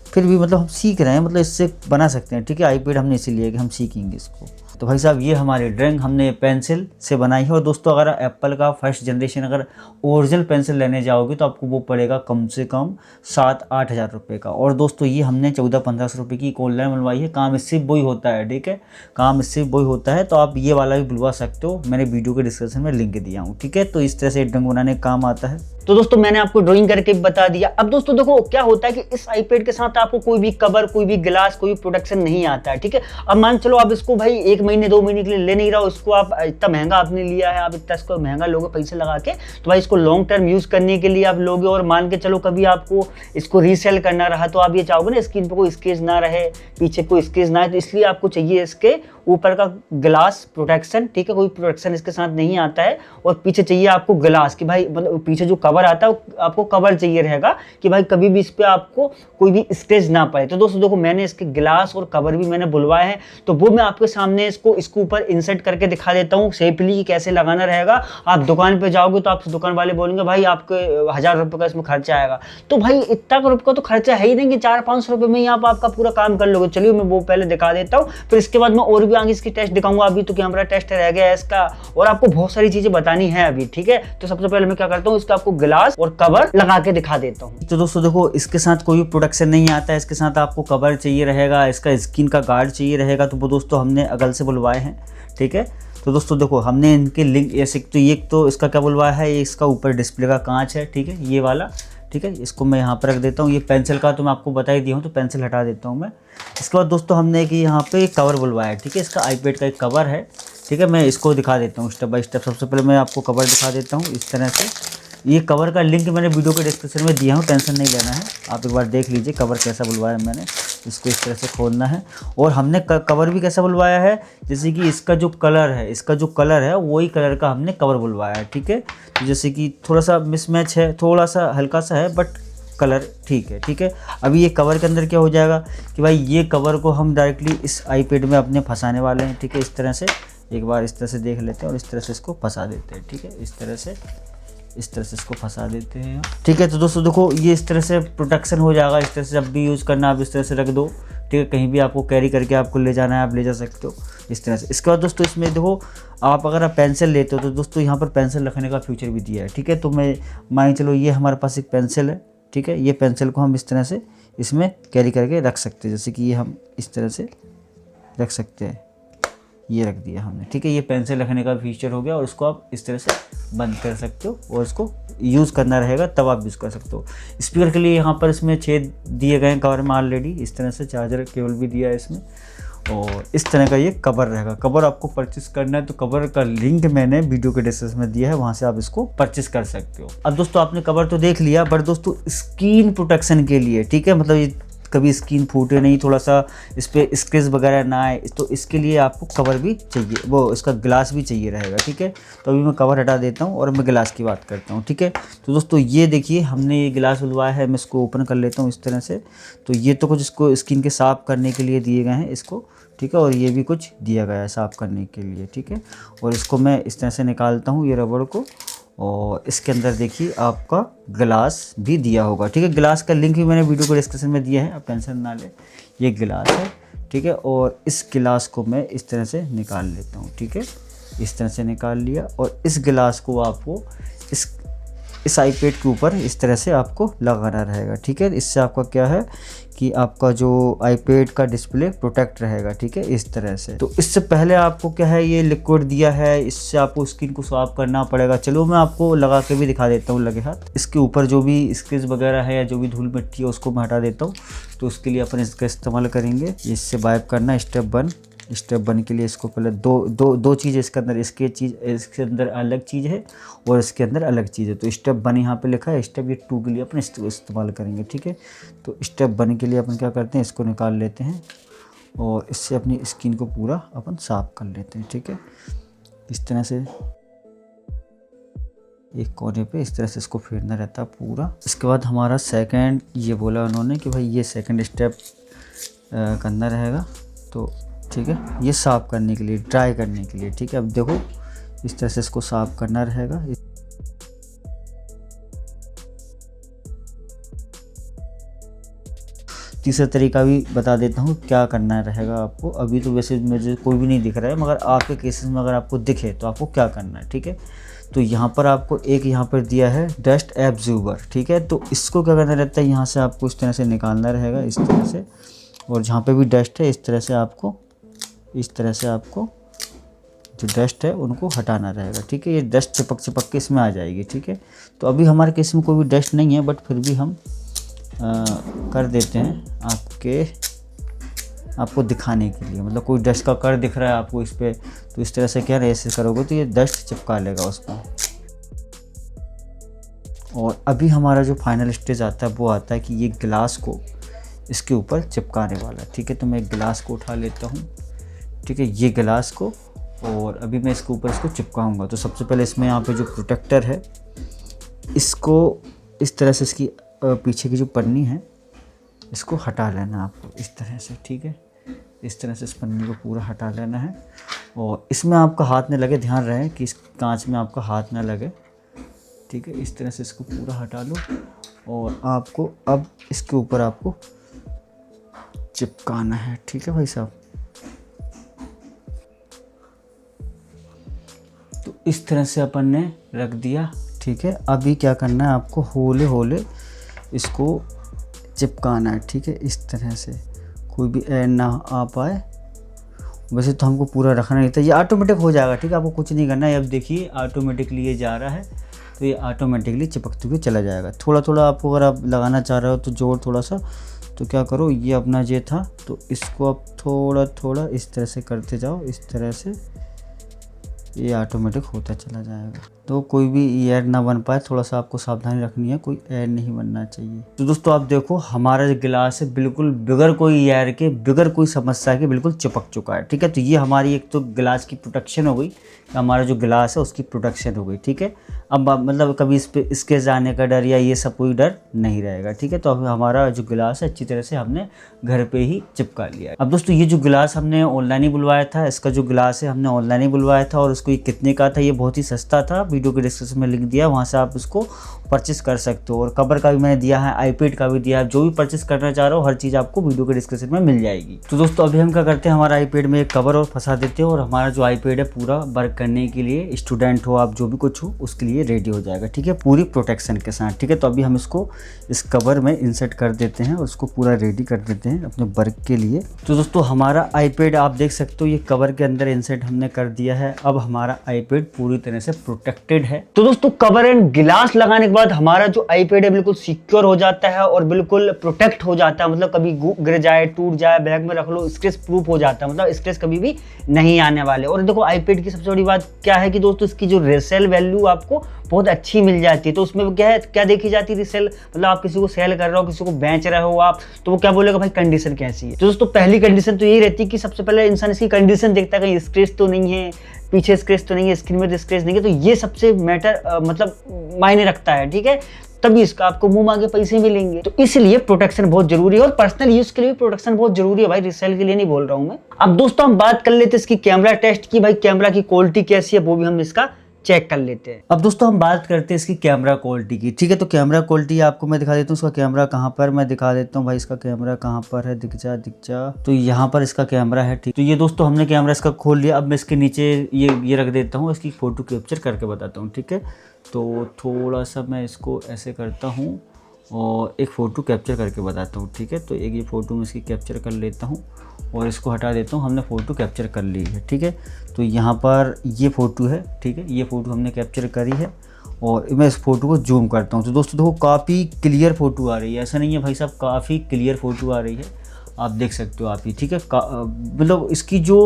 फिर भी मतलब हम सीख रहे हैं, मतलब इससे बना सकते हैं, ठीक है। आईपैड हमने इसीलिए कि हम सीखेंगे इसको। तो भाई साहब ये हमारी ड्राइंग हमने पेंसिल से बनाई है। और दोस्तों अगर एप्पल का फर्स्ट जनरेशन अगर ओरिजिनल पेंसिल लेने जाओगे तो आपको वो पड़ेगा कम से कम 7-8 हज़ार रुपये का। और दोस्तों ये हमने 1400-1500 रुपये की ऑनलाइन बनवाई है। काम इससे वही होता है, ठीक है, काम इससे वही होता है। तो आप ये वाला भी बुलवा सकते हो, मैंने वीडियो के डिस्क्रिप्शन में लिंक दिया हूँ, ठीक है। तो इस तरह से ड्राइंग बनाने का काम आता है। तो दोस्तों मैंने आपको ड्राइंग करके बता दिया। अब दोस्तों देखो क्या होता है कि इस आईपैड के साथ आपको कोई भी कवर, कोई भी ग्लास, कोई भी प्रोटेक्शन नहीं आता है, ठीक है। अब मान चलो आप इसको भाई 1 महीने 2 महीने के लिए ले नहीं रहा हो, इसको आप इतना महंगा आपने लिया है, आप इतना इसको महंगा लोगे पैसे लगा के, तो भाई इसको लॉन्ग टर्म यूज करने के लिए आप लोगे। और मान के चलो कभी आपको इसको रीसेल करना रहा तो आप ये चाहोगे ना स्क्रीन पर कोई स्केच ना रहे, पीछे कोई स्केच ना है, तो इसलिए आपको चाहिए इसके ऊपर का ग्लास प्रोटेक्शन, ठीक है। कोई प्रोटेक्शन इसके साथ नहीं आता है। और पीछे चाहिए आपको ग्लास कि भाई मतलब पीछे जो कवर आता है आपको कवर चाहिए रहेगा कि भाई कभी भी इस पे आपको कोई भी स्क्रैच ना पड़े। तो दोस्तों देखो मैंने इसके ग्लास और कवर भी मैंने बुलवाए हैं, तो वो मैं आपके सामने इसको ऊपर इंसर्ट करके दिखा देता हूँ सेफली कि कैसे लगाना रहेगा। आप दुकान पे जाओगे तो आपसे दुकान वाले बोलेंगे भाई आपके 1000 रुपये का इसमें खर्चा आएगा। तो भाई इतना रुपये का तो खर्चा है ही नहीं कि 400-500 रुपये में ही आप आपका पूरा काम कर लोगे। चलिए मैं वो पहले दिखा देता हूँ, फिर इसके बाद मैं और भी आगे इसकी टेस्ट दिखाऊंगा। अभी तो कैमरा टेस्ट रह गया है इसका, और आपको बहुत सारी चीजें बतानी है अभी, ठीक है। तो सबसे पहले मैं क्या करता हूँ, इसका आपको ग्लास और कवर लगा के दिखा देता हूँ। तो दोस्तों देखो इसके साथ कोई प्रोटेक्शन नहीं आता है, इसके साथ आपको कवर चाहिए रहेगा, इसका स्किन का गार्ड चाहिए रहेगा। तो वो दोस्तों हमने अगल से बुलवाए हैं, ठीक है। तो दोस्तों देखो हमने इनके लिंक ऐसे, तो ये तो इसका क्या बुलवाया है, ये इसका ऊपर डिस्प्ले का कांच है, ठीक है, ये वाला, ठीक है। इसको मैं यहाँ पर रख देता हूँ। ये पेंसिल का तो मैं आपको बता ही दिया हूँ, तो पेंसिल हटा देता हूँ मैं। इसके बाद दोस्तों हमने कि यहाँ पे कवर बुलवाया है, ठीक है। इसका आईपैड का एक कवर है, ठीक है। मैं इसको दिखा देता हूँ स्टेप बाय स्टेप। सबसे पहले मैं आपको कवर दिखा देता हूँ इस तरह से। ये कवर का लिंक मैंने वीडियो के डिस्क्रिप्शन में दिया हूँ, टेंशन नहीं लेना है, आप एक बार देख लीजिए कवर कैसा बुलवाया है मैंने। इसको इस तरह से खोलना है। और हमने कवर भी कैसा बुलवाया है, जैसे कि इसका जो कलर है वही कलर का हमने कवर बुलवाया है, ठीक है। तो जैसे कि थोड़ा सा मिसमैच है, थोड़ा सा हल्का सा है, बट कलर ठीक है, ठीक है। अभी ये कवर के अंदर क्या हो जाएगा कि भाई ये कवर को हम डायरेक्टली इस आईपैड में अपने फंसाने वाले हैं, ठीक है। इस तरह से एक बार इस तरह से देख लेते हैं और इस तरह से इसको फंसा देते हैं, ठीक है। इस तरह से इसको फंसा देते हैं, ठीक है। तो दोस्तों देखो ये इस तरह से प्रोटेक्शन हो जाएगा। इस तरह से जब भी यूज़ करना आप इस तरह से रख दो, ठीक है। कहीं भी आपको कैरी करके आपको ले जाना है आप ले जा सकते हो इस तरह से। इसके बाद दोस्तों इसमें देखो आप अगर आप पेंसिल लेते हो तो दोस्तों यहाँ पर पेंसिल रखने का फीचर भी दिया है, ठीक है। तो मैं मान चलो ये हमारे पास एक पेंसिल है, ठीक है। ये पेंसिल को हम इस तरह से इसमें कैरी करके रख सकते हैं, जैसे कि ये हम इस तरह से रख सकते हैं, ये रख दिया हमने, ठीक है। ये पेंसिल रखने का फीचर हो गया। और इसको आप इस तरह से बंद कर सकते हो और इसको यूज़ करना रहेगा तब आप यूज़ कर सकते हो। स्पीकर के लिए यहाँ पर इसमें छेद दिए गए हैं कवर में ऑलरेडी, इस तरह से चार्जर केबल भी दिया है इसमें। और इस तरह का ये कवर रहेगा। कवर आपको परचेस करना है तो कवर का लिंक मैंने वीडियो के डिस्क्रिप्शन में दिया है, वहाँ से आप इसको परचेस कर सकते हो। अब दोस्तों आपने कवर तो देख लिया, बट दोस्तों स्क्रीन प्रोटेक्शन के लिए, ठीक है, मतलब ये कभी स्क्रीन फूटे नहीं, थोड़ा सा इस पर स्क्रैच वगैरह ना आए, तो इसके लिए आपको कवर भी चाहिए, वो इसका ग्लास भी चाहिए रहेगा, ठीक है। तो अभी मैं कवर हटा देता हूँ और मैं ग्लास की बात करता हूँ, ठीक है। तो दोस्तों ये देखिए हमने ये गिलास बुलवाया है, मैं इसको ओपन कर लेता हूँ इस तरह से। तो ये तो कुछ इसको स्किन के साफ़ करने के लिए दिए गए हैं इसको, ठीक है। और ये भी कुछ दिया गया है साफ़ करने के लिए, ठीक है। और इसको मैं इस तरह से निकालता हूँ ये रबड़ को, और इसके अंदर देखिए आपका ग्लास भी दिया होगा, ठीक है। ग्लास का लिंक भी मैंने वीडियो को डिस्क्रिप्शन में दिया है, आप टेंशन ना लें। ये गिलास है, ठीक है। और इस गिलास को मैं इस तरह से निकाल लेता हूँ, ठीक है। इस तरह से निकाल लिया। और इस गिलास को आपको इस आईपैड के ऊपर इस तरह से आपको लगाना रहेगा, ठीक है। इससे आपका क्या है कि आपका जो आईपैड का डिस्प्ले प्रोटेक्ट रहेगा, ठीक है, इस तरह से। तो इससे पहले आपको क्या है ये लिक्विड दिया है, इससे आपको स्किन को साफ करना पड़ेगा। चलो मैं आपको लगा के भी दिखा देता हूँ लगे हाथ। इसके ऊपर जो भी स्क्रैच वगैरह है या जो भी धूल मिट्टी है उसको मैं हटा देता हूँ। तो उसके लिए अपन इसका इस्तेमाल करेंगे, इससे वाइप करना स्टेप 1 के लिए। इसको पहले दो चीज़ इसके अंदर, इसके अंदर अलग चीज़ है और इसके अंदर अलग चीज़ है। तो स्टेप 1 यहाँ पे लिखा है, स्टेप 2 के लिए अपन इस्तेमाल करेंगे, ठीक है। तो स्टेप 1 के लिए अपन क्या करते हैं, इसको निकाल लेते हैं और इससे अपनी स्किन को पूरा अपन साफ कर लेते हैं। ठीक है, इस तरह से एक कोने पे इस तरह से इसको फेरना रहता है पूरा। इसके बाद हमारा सेकंड, ये बोला उन्होंने कि भाई ये सेकंड स्टेप करना रहेगा। तो ठीक है, ये साफ़ करने के लिए, ड्राई करने के लिए। ठीक है, अब देखो इस तरह से इसको साफ़ करना रहेगा। तीसरा तरीका भी बता देता हूँ क्या करना रहेगा आपको। अभी तो वैसे मुझे कोई भी नहीं दिख रहा है, मगर आपके केसेस में अगर आपको दिखे तो आपको क्या करना है। ठीक है, तो यहाँ पर आपको एक यहाँ पर दिया है डस्ट एब्जॉर्बर। ठीक है, तो इसको क्या करना रहता है, यहाँ से आपको इस तरह से निकालना रहेगा, इस तरह से। और जहाँ पे भी डस्ट है इस तरह से आपको जो डस्ट है उनको हटाना रहेगा। ठीक है, ये डस्ट चिपक के इसमें आ जाएगी। ठीक है, तो अभी हमारे केस में कोई भी डस्ट नहीं है, बट फिर भी हम कर देते हैं आपको दिखाने के लिए। मतलब कोई डस्ट का कर दिख रहा है आपको इस पर, तो इस तरह से क्या ऐसे करोगे तो ये डस्ट चिपका लेगा उसको। और अभी हमारा जो फाइनल स्टेज आता है वो आता है कि ये गिलास को इसके ऊपर चिपकाने वाला। ठीक है, तो मैं एक गिलास को उठा लेता हूँ। ठीक है, ये गिलास को, और अभी मैं इसके ऊपर इसको चिपकाऊंगा। तो सबसे पहले इसमें यहाँ पे जो प्रोटेक्टर है इसको इस तरह से, इसकी पीछे की जो पन्नी है इसको हटा लेना आपको इस तरह से। ठीक है, इस तरह से इस पन्नी को पूरा हटा लेना है। और इसमें आपका हाथ न लगे, ध्यान रहे कि इस कांच में आपका हाथ ना लगे। ठीक है, इस तरह से इसको पूरा हटा लो और आपको अब इसके ऊपर आपको चिपकाना है। ठीक है भाई साहब, तो इस तरह से अपन ने रख दिया। ठीक है, अभी क्या करना है आपको, होले होले इसको चिपकाना है। ठीक है, इस तरह से कोई भी एयर ना आ पाए। वैसे तो हमको पूरा रखना नहीं था, ये ऑटोमेटिक हो जाएगा। ठीक है, आपको कुछ नहीं करना है। अब देखिए ऑटोमेटिकली ये जा रहा है, तो ये ऑटोमेटिकली चिपकते हुए चला जाएगा। थोड़ा थोड़ा आपको अगर आप लगाना चाह रहे हो तो जोर थोड़ा सा, तो क्या करो, ये अपना ये था तो इसको आप थोड़ा थोड़ा इस तरह से करते जाओ। इस तरह से ये ऑटोमेटिक होता चला जाएगा। तो कोई भी एयर ना बन पाए, थोड़ा सा आपको सावधानी रखनी है, कोई एयर नहीं बनना चाहिए। तो दोस्तों आप देखो हमारा जो गिलास है बिल्कुल बगैर कोई एयर के, बगैर कोई समस्या के बिल्कुल चिपक चुका है। ठीक है, तो ये हमारी एक तो गिलास की प्रोटेक्शन हो गई, हमारा जो गिलास है उसकी प्रोटेक्शन हो गई। ठीक है, अब मतलब कभी इस पे इसके जाने का डर या ये सब कोई डर नहीं रहेगा। ठीक है, तो अब हमारा जो गिलास है अच्छी तरह से हमने घर पे ही चिपका लिया है। अब दोस्तों ये जो गिलास हमने ऑनलाइन ही बुलवाया था, इसका जो गिलास है हमने ऑनलाइन ही बुलवाया था, और उसको ये कितने का था, ये बहुत ही सस्ता था। वीडियो के डिस्क्रिप्शन में लिंक दिया, वहाँ से आप इसको परचेस कर सकते हो। और कवर का भी मैंने दिया है, आईपैड का भी दिया है। जो भी परचेस करना चाह रहे हो हर चीज़ आपको वीडियो के डिस्क्रिप्शन में मिल जाएगी। तो दोस्तों अभी हम क्या करते हैं, हमारा आईपैड में एक कवर और फंसा देते हैं, और हमारा जो आईपैड है पूरा वर्क करने के लिए, स्टूडेंट हो आप, जो भी कुछ हो, उसके लिए रेडी हो जाएगा। ठीक है, पूरी प्रोटेक्शन के साथ। ठीक है, तो अभी हम इसको इस कवर में इंसर्ट कर देते हैं और उसको पूरा रेडी कर देते हैं अपने वर्क के लिए। तो दोस्तों हमारा आईपैड आप देख सकते हो, ये कवर के अंदर इंसर्ट हमने कर दिया है। अब हमारा आईपैड पूरी तरह से प्रोटेक्टेड है। तो दोस्तों कवर एंड गिलास लगाने के बाद हमारा जो आईपैड है बिल्कुल सिक्योर हो जाता है और बिल्कुल प्रोटेक्ट हो जाता है। मतलब कभी गिर जाए, टूट जाए, बैग में रख लो, स्क्रैच प्रूफ हो जाता है। मतलब स्क्रैच कभी भी नहीं आने वाले। और देखो आईपैड की सबसे बड़ी बात क्या है कि दोस्तों इसकी जो रीसेल वैल्यू आपको बहुत अच्छी मिल जाती है। तो उसमें क्या है, क्या देखी जाती है रीसेल, मतलब आप किसी को सेल कर रहे हो, किसी को बेच रहे हो आप, तो वो क्या बोलेगा, भाई कंडीशन कैसी है। तो दोस्तों पहली कंडीशन तो यही रहती है कि सबसे पहले इंसान इसकी कंडीशन देखता है, कहीं स्क्रैच तो नहीं है, पीछे स्क्रैच तो नहीं है, स्क्रीन में स्क्रैच नहीं है। तो ये सबसे मैटर मतलब मायने रखता है। ठीक है, तभी इसका आपको मुंह मांगे पैसे मिलेंगे। तो इसलिए प्रोटेक्शन बहुत जरूरी है, और पर्सनल यूज के लिए भी प्रोटेक्शन बहुत जरूरी है भाई, रीसेल के लिए नहीं बोल रहा हूं मैं। अब दोस्तों हम बात कर लेते हैं इसकी कैमरा टेस्ट की। भाई कैमरा की क्वालिटी कैसी है वो भी हम इसका चेक कर लेते हैं। अब दोस्तों हम बात करते हैं इसकी कैमरा क्वालिटी की। ठीक है, तो कैमरा क्वालिटी आपको मैं दिखा देता हूँ। इसका कैमरा कहाँ पर, मैं दिखा देता हूँ भाई, इसका कैमरा कहाँ पर है, दिख जा। तो यहाँ पर इसका कैमरा है। ठीक, तो ये दोस्तों हमने कैमरा इसका खोल लिया। अब मैं इसके नीचे ये रख देता हूँ, इसकी फोटो कैप्चर करके बताता हूँ। ठीक है, तो थोड़ा सा मैं इसको ऐसे करता हूँ और एक फ़ोटो कैप्चर करके बताता हूँ। ठीक है, तो एक ये फ़ोटो मैं इसकी कैप्चर कर लेता हूँ और इसको हटा देता हूँ। हमने फ़ोटो कैप्चर कर ली है। ठीक है, तो यहाँ पर ये फ़ोटो है। ठीक है, ये फ़ोटो हमने कैप्चर करी है और मैं इस फ़ोटो को जूम करता हूँ। तो दोस्तों देखो काफ़ी क्लियर फ़ोटो आ रही है, ऐसा नहीं है भाई साहब, काफ़ी क्लियर फ़ोटो आ रही है। आप देख सकते हो आप ही, ठीक है। मतलब इसकी जो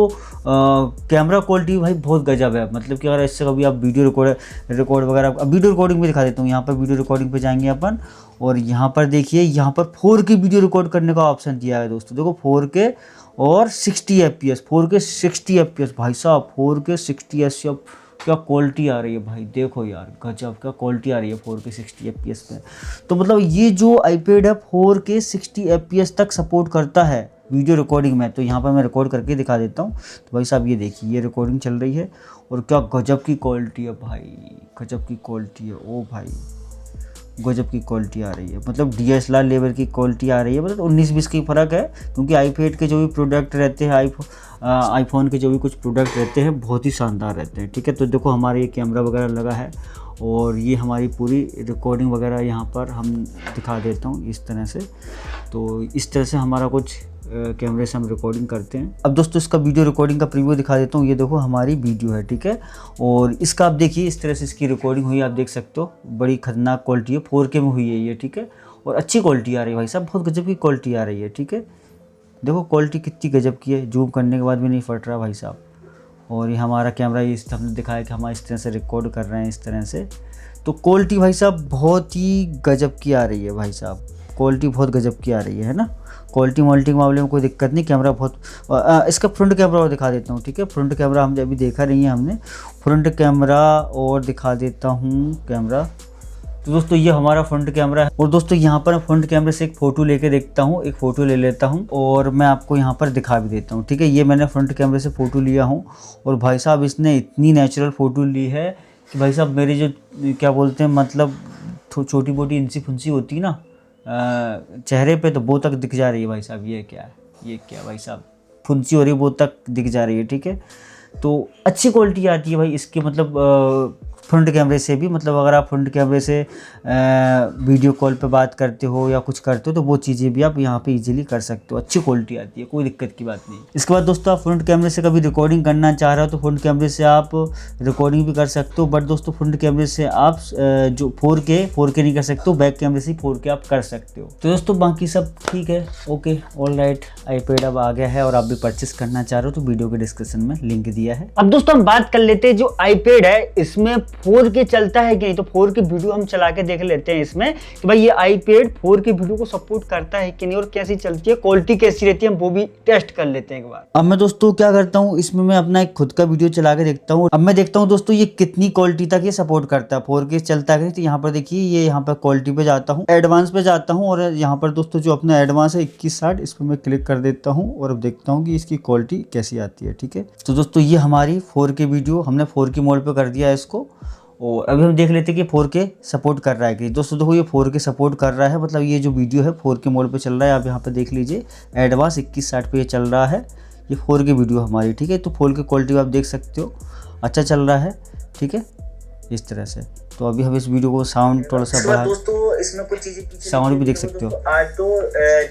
कैमरा क्वालिटी भाई बहुत गजब है। मतलब कि अगर इससे कभी आप वीडियो रिकॉर्ड वगैरह, अब वीडियो रिकॉर्डिंग में दिखा देता हूँ। यहाँ पर वीडियो रिकॉर्डिंग पे जाएंगे अपन, और यहाँ पर देखिए, यहाँ पर 4K वीडियो रिकॉर्ड करने का ऑप्शन दिया है दोस्तों। देखो 4K और 60 FPS, 4K 60 FPS भाई साहब, 4K 60 FPS क्या क्वालिटी आ रही है भाई, देखो यार गजब क्या क्वालिटी आ रही है 4K 60 FPS पे। तो मतलब ये जो आईपैड है 4K 60 FPS तक सपोर्ट करता है वीडियो रिकॉर्डिंग में। तो यहाँ पर मैं रिकॉर्ड करके दिखा देता हूँ। तो भाई साहब ये देखिए, ये रिकॉर्डिंग चल रही है और क्या गजब की क्वालिटी है भाई, गजब की क्वालिटी है। ओ भाई गजब की क्वालिटी आ रही है, मतलब DSLR लेवल की क्वालिटी आ रही है। मतलब 19-20 की फ़र्क है, क्योंकि आईपैड के जो भी प्रोडक्ट रहते हैं, आईफोन के जो भी कुछ प्रोडक्ट रहते हैं बहुत ही शानदार रहते हैं, ठीक है। तो देखो हमारे ये कैमरा वगैरह लगा है, और ये हमारी पूरी रिकॉर्डिंग वगैरह यहाँ पर हम दिखा देता हूँ इस तरह से। तो इस तरह से हमारा कुछ कैमरे से हम रिकॉर्डिंग करते हैं। अब दोस्तों इसका वीडियो रिकॉर्डिंग का प्रीव्यू दिखा देता हूँ। ये देखो हमारी वीडियो है, ठीक है। और इसका आप देखिए इस तरह से इसकी रिकॉर्डिंग हुई, आप देख सकते हो बड़ी खतरनाक क्वालिटी है, 4K में हुई है ये, ठीक है। और अच्छी क्वालिटी आ रही है भाई साहब, बहुत गजब की क्वालिटी आ रही है, ठीक है। देखो क्वालिटी कितनी गजब की है, जूम करने के बाद भी नहीं फट रहा भाई साहब। और ये हमारा कैमरा, इस हमने दिखाया कि हम इस तरह से रिकॉर्ड कर रहे हैं इस तरह से। तो क्वालिटी भाई साहब बहुत ही गजब की आ रही है भाई साहब, क्वालिटी बहुत गजब की आ रही है ना। क्वालिटी के मामले में कोई दिक्कत नहीं, कैमरा बहुत। इसका फ्रंट कैमरा और दिखा देता हूँ, ठीक है। फ्रंट कैमरा हम अभी देखा नहीं है हमने, फ्रंट कैमरा और दिखा देता हूँ कैमरा। तो दोस्तों ये हमारा फ्रंट कैमरा है। और दोस्तों यहाँ पर फ्रंट कैमरे से एक फ़ोटो लेके देखता हूँ, एक फ़ोटो ले लेता हूँ और मैं आपको यहाँ पर दिखा भी देता हूँ, ठीक है। ये मैंने फ्रंट कैमरे से फ़ोटो लिया हूँ, और भाई साहब इसने इतनी नेचुरल फ़ोटो ली है कि भाई साहब मेरी जो क्या बोलते हैं, मतलब छोटी मोटी इंसी फुंसी होती है ना चेहरे पे, तो वो तक दिख जा रही है भाई साहब। ये क्या भाई साहब फुंसी हो रही है, वो तक दिख जा रही है, ठीक है। तो अच्छी क्वालिटी आती है भाई इसकी, मतलब फ्रंट कैमरे से भी। मतलब अगर आप फ्रंट कैमरे से वीडियो कॉल पे बात करते हो या कुछ करते हो, तो वो चीज़ें भी आप यहाँ पे इजीली कर सकते हो, अच्छी क्वालिटी आती है, कोई दिक्कत की बात नहीं। इसके बाद दोस्तों आप फ्रंट कैमरे से कभी रिकॉर्डिंग करना चाह रहे हो तो फ्रंट कैमरे से आप रिकॉर्डिंग भी कर सकते हो। बट दोस्तों फ्रंट कैमरे से आप जो 4K नहीं कर सकते हो, बैक कैमरे से 4K आप कर सकते हो। तो दोस्तों बाकी सब ठीक है, ओके ऑल राइट। आईपैड अब आ गया है, और आप भी परचेस करना चाह रहे हो तो वीडियो के डिस्क्रिप्शन में लिंक दिया है। अब दोस्तों हम बात कर लेते हैं, जो आईपैड है इसमें 4K चलता है कि नहीं। तो 4K वीडियो हम चला के देख लेते हैं इसमें कि भाई ये आईपैड 4K वीडियो को सपोर्ट करता है कि नहीं, और कैसी चलती है, क्वालिटी कैसी रहती है, हम वो भी टेस्ट कर लेते हैं एक बार। अब मैं दोस्तों क्या करता हूँ, इसमें मैं अपना एक खुद का वीडियो चला के देखता हूँ। अब मैं देखता हूँ दोस्तों ये कितनी क्वालिटी तक ये सपोर्ट करता है, 4K चलता है। तो यहाँ पर देखिए, ये यहाँ पर क्वालिटी पे जाता हूँ, एडवांस पे जाता हूँ, और यहाँ पर दोस्तों जो अपना एडवांस है 2160, इस पर मैं क्लिक कर देता हूँ और अब देखता हूँ कि इसकी क्वालिटी कैसी आती है, ठीक है। तो दोस्तों ये हमारी 4K वीडियो, हमने 4K मोड पे कर दिया है इसको, और अभी हम देख लेते हैं कि 4K सपोर्ट कर रहा है कि। दोस्तों देखो ये 4K सपोर्ट कर रहा है, मतलब ये जो वीडियो है 4K मोड पे चल रहा है। आप यहाँ पे देख लीजिए, एडवांस 2160 पे ये चल रहा है, ये 4K वीडियो हमारी, ठीक है। तो 4K क्वालिटी आप देख सकते हो, अच्छा चल रहा है, ठीक है, इस तरह से। तो अभी हम इस वीडियो को साउंड थोड़ा सा बढ़ा, दोस्तों इसमें कुछ चीजें साउंड भी देख सकते हो। ऑटो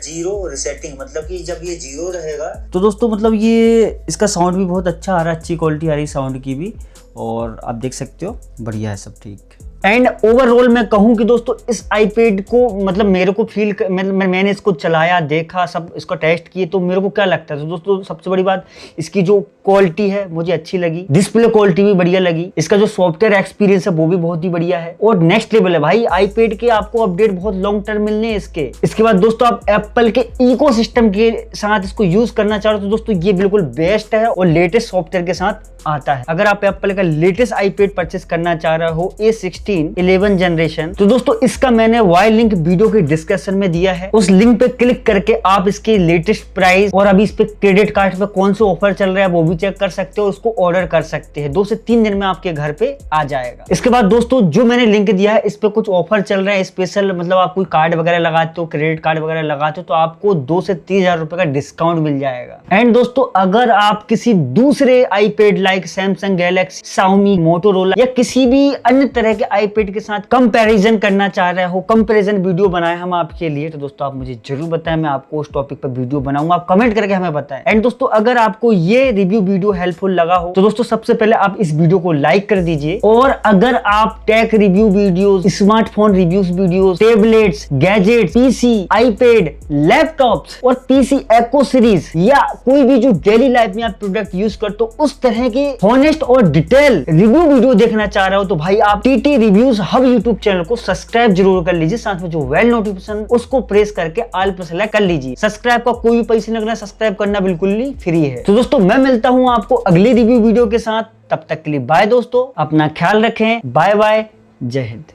जीरो रिसेटिंग, मतलब कि जब ये जीरो रहेगा तो दोस्तों मतलब ये इसका साउंड भी बहुत अच्छा आ रहा है, अच्छी क्वालिटी आ रही है साउंड की भी, और आप देख सकते हो बढ़िया है सब, ठीक। एंड ओवरऑल मैं कहूँ कि दोस्तों इस आईपैड को, मतलब मेरे को फील मैंने इसको चलाया, देखा, सब इसको टेस्ट किए, तो मेरे को क्या लगता है। तो दोस्तों सबसे बड़ी बात, इसकी जो क्वालिटी है मुझे अच्छी लगी, डिस्प्ले क्वालिटी भी बढ़िया लगी, इसका जो सॉफ्टवेयर एक्सपीरियंस है वो भी बहुत ही बढ़िया है, और नेक्स्ट लेवल है भाई आईपैड के। आपको अपडेट बहुत लॉन्ग टर्म मिलने हैं इसके बाद दोस्तों आप एप्पल के इकोसिस्टम के साथ इसको यूज करना चाह रहे हो तो दोस्तों ये बिल्कुल बेस्ट है, और लेटेस्ट सॉफ्टवेयर के साथ आता है। अगर आप एप्पल का लेटेस्ट आईपैड परचेस करना चाह रहे हो A16 11 जनरेशन, तो दोस्तों इसका मैंने वाई लिंक वीडियो के डिस्क्रिप्शन में दिया है। उस लिंक पे क्लिक करके आप इसके लेटेस्ट प्राइस और अभी इस पे क्रेडिट कार्ड पे कौन सा ऑफर चल रहा है वो भी चेक कर सकते हो, उसको ऑर्डर कर सकते हैं। 2 से 3 दिन में आपके घर पे आ जाएगा। इसके बाद दोस्तों जो मैंने लिंक दिया है इस पे कुछ ऑफर चल रहा है स्पेशल, मतलब आप कोई कार्ड वगैरह लगाते हो, क्रेडिट कार्ड वगैरह लगाते हो, तो आपको 2 से 30 हजार रुपए का डिस्काउंट मिल जाएगा। एंड दोस्तों अगर आप किसी दूसरे iPad like Samsung Galaxy, Xiaomi, Motorola या किसी भी अन्य तरह के आईपैड के साथ कंपैरिजन करना चाह रहे हो, कंपैरिजन वीडियो बनाए हम आपके लिए, तो दोस्तों आप मुझे जरूर बताएं, मैं आपको उस टॉपिक पर वीडियो बनाऊंगा, आप कमेंट करके हमें बताएं। एंड दोस्तों अगर आपको ये रिव्यू वीडियो हेल्पफुल लगा हो तो दोस्तों सबसे पहले आप इस वीडियो को लाइक कर दीजिए। और अगर आप take review videos, smartphone reviews videos, tablets, gadgets, PC, iPad, laptops और पीसी एको सीरीज या कोई भी जो डेली लाइफ में आप प्रोडक्ट यूज करते हो उस तरह के हॉनेस्ट और डिटेल रिव्यू वीडियो देखना चाह रहे हो तो भाई आप TT reviews hub YouTube channel को सब्सक्राइब जरूर कर लीजिए, साथ में जो बेल नोटिफिकेशन उसको प्रेस करके ऑल पर सेलेक्ट कर लीजिए। सब्सक्राइब का कोई भी पैसे नहीं लगना, सब्सक्राइब करना बिल्कुल ही फ्री है। तो दोस्तों मैं मिलता हूं आपको अगली रिव्यू वीडियो के साथ, तब तक के लिए बाय दोस्तों, अपना ख्याल रखें, बाय बाय, जय हिंद।